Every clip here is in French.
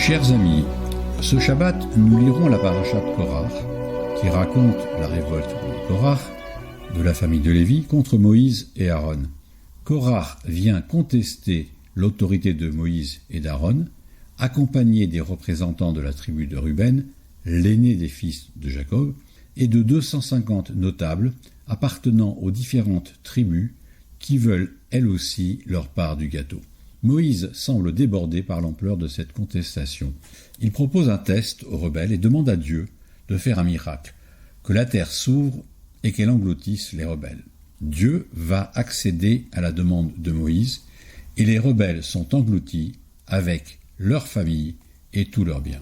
Chers amis, ce Shabbat, nous lirons la paracha de Korach, qui raconte la révolte de Korach, de la famille de Lévi, contre Moïse et Aaron. Korach vient contester l'autorité de Moïse et d'Aaron, accompagné des représentants de la tribu de Ruben, l'aîné des fils de Jacob, et de 250 notables appartenant aux différentes tribus qui veulent elles aussi leur part du gâteau. Moïse semble débordé par l'ampleur de cette contestation. Il propose un test aux rebelles et demande à Dieu de faire un miracle, que la terre s'ouvre et qu'elle engloutisse les rebelles. Dieu va accéder à la demande de Moïse et les rebelles sont engloutis avec leur famille et tous leurs biens.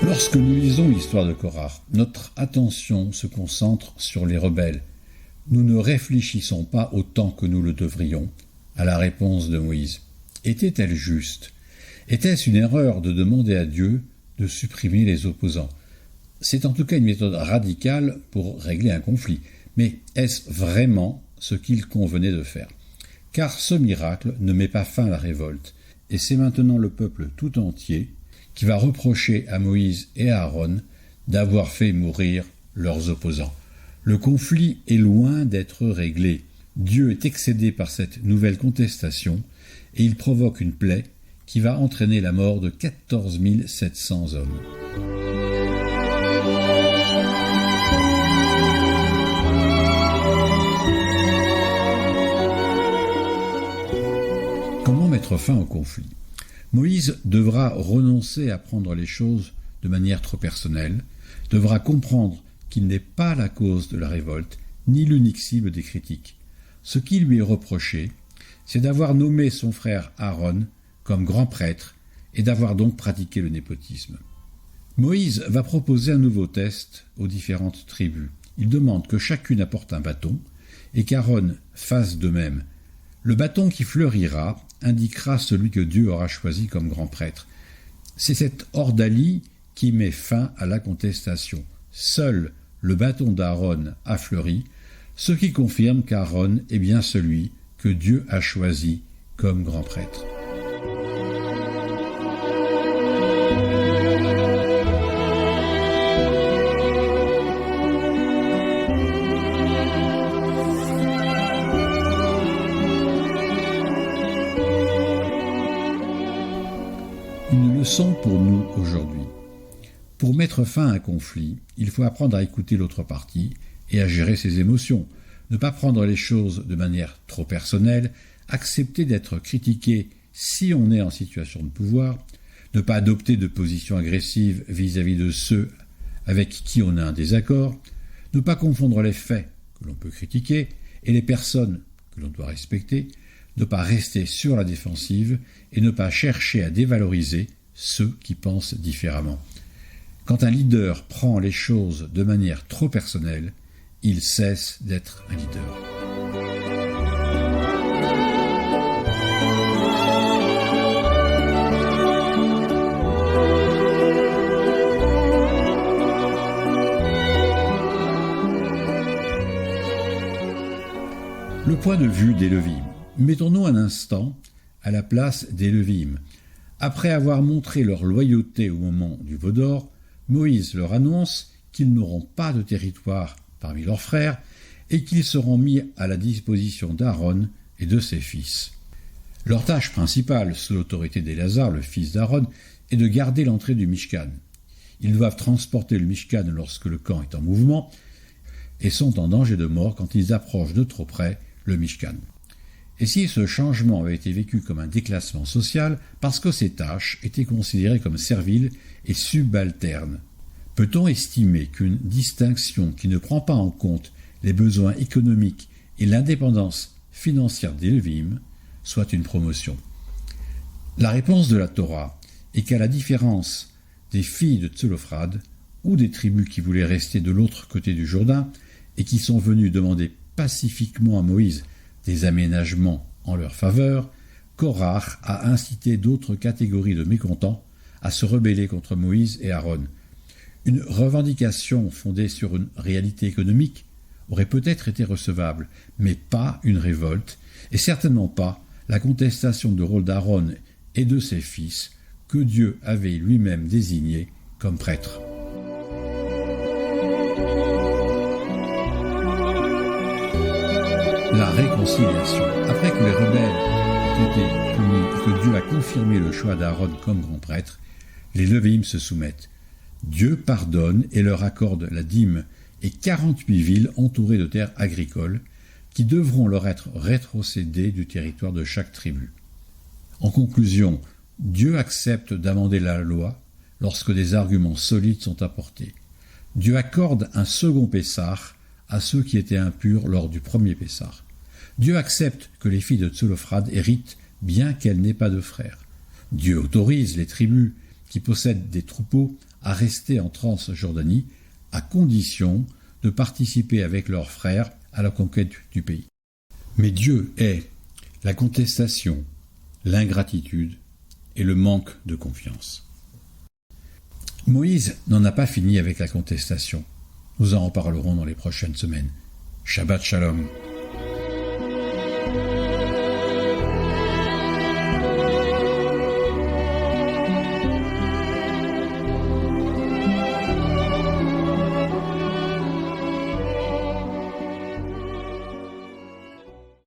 Lorsque nous lisons l'histoire de Korach, notre attention se concentre sur les rebelles. Nous ne réfléchissons pas autant que nous le devrions à la réponse de Moïse. Était-elle juste? Était-ce une erreur de demander à Dieu de supprimer les opposants? C'est en tout cas une méthode radicale pour régler un conflit. Mais est-ce vraiment ce qu'il convenait de faire? Car ce miracle ne met pas fin à la révolte, et c'est maintenant le peuple tout entier qui va reprocher à Moïse et à Aaron d'avoir fait mourir leurs opposants. Le conflit est loin d'être réglé. Dieu est excédé par cette nouvelle contestation et il provoque une plaie qui va entraîner la mort de 14 700 hommes. Comment mettre fin au conflit? Moïse devra renoncer à prendre les choses de manière trop personnelle, devra comprendre qu'il n'est pas la cause de la révolte, ni l'unique cible des critiques. Ce qui lui est reproché, c'est d'avoir nommé son frère Aaron comme grand prêtre et d'avoir donc pratiqué le népotisme. Moïse va proposer un nouveau test aux différentes tribus. Il demande que chacune apporte un bâton et qu'Aaron fasse de même. Le bâton qui fleurira indiquera celui que Dieu aura choisi comme grand prêtre. C'est cette ordalie qui met fin à la contestation. Seul le bâton d'Aaron a fleuri, ce qui confirme qu'Aaron est bien celui que Dieu a choisi comme grand prêtre. Une leçon pour nous aujourd'hui. Pour mettre fin à un conflit, il faut apprendre à écouter l'autre partie et à gérer ses émotions, ne pas prendre les choses de manière trop personnelle, accepter d'être critiqué si on est en situation de pouvoir, ne pas adopter de position agressive vis-à-vis de ceux avec qui on a un désaccord, ne pas confondre les faits que l'on peut critiquer et les personnes que l'on doit respecter, ne pas rester sur la défensive et ne pas chercher à dévaloriser ceux qui pensent différemment. Quand un leader prend les choses de manière trop personnelle, il cesse d'être un leader. Le point de vue des Lévim. Mettons-nous un instant à la place des Lévim. Après avoir montré leur loyauté au moment du veau d'or, Moïse leur annonce qu'ils n'auront pas de territoire parmi leurs frères et qu'ils seront mis à la disposition d'Aaron et de ses fils. Leur tâche principale, sous l'autorité d'Éléazar, le fils d'Aaron, est de garder l'entrée du Mishkan. Ils doivent transporter le Mishkan lorsque le camp est en mouvement et sont en danger de mort quand ils approchent de trop près le Mishkan. Et si ce changement avait été vécu comme un déclassement social, parce que ces tâches étaient considérées comme serviles et subalternes, peut-on estimer qu'une distinction qui ne prend pas en compte les besoins économiques et l'indépendance financière des Lévim soit une promotion? La réponse de la Torah est qu'à la différence des filles de Tselophrad ou des tribus qui voulaient rester de l'autre côté du Jourdain et qui sont venues demander pacifiquement à Moïse des aménagements en leur faveur, Korach a incité d'autres catégories de mécontents à se rebeller contre Moïse et Aaron. Une revendication fondée sur une réalité économique aurait peut-être été recevable, mais pas une révolte, et certainement pas la contestation du rôle d'Aaron et de ses fils, que Dieu avait lui-même désignés comme prêtres. La réconciliation. Après que les rebelles ont été punis et que Dieu a confirmé le choix d'Aaron comme grand prêtre, les Lévi'im se soumettent. Dieu pardonne et leur accorde la dîme et 48 villes entourées de terres agricoles qui devront leur être rétrocédées du territoire de chaque tribu. En conclusion, Dieu accepte d'amender la loi lorsque des arguments solides sont apportés. Dieu accorde un second Pessah à ceux qui étaient impurs lors du premier Pessah. Dieu accepte que les filles de Tsolophrad héritent bien qu'elles n'aient pas de frères. Dieu autorise les tribus qui possèdent des troupeaux à rester en Transjordanie à condition de participer avec leurs frères à la conquête du pays. Mais Dieu est la contestation, l'ingratitude et le manque de confiance. Moïse n'en a pas fini avec la contestation. Nous en reparlerons dans les prochaines semaines. Shabbat Shalom.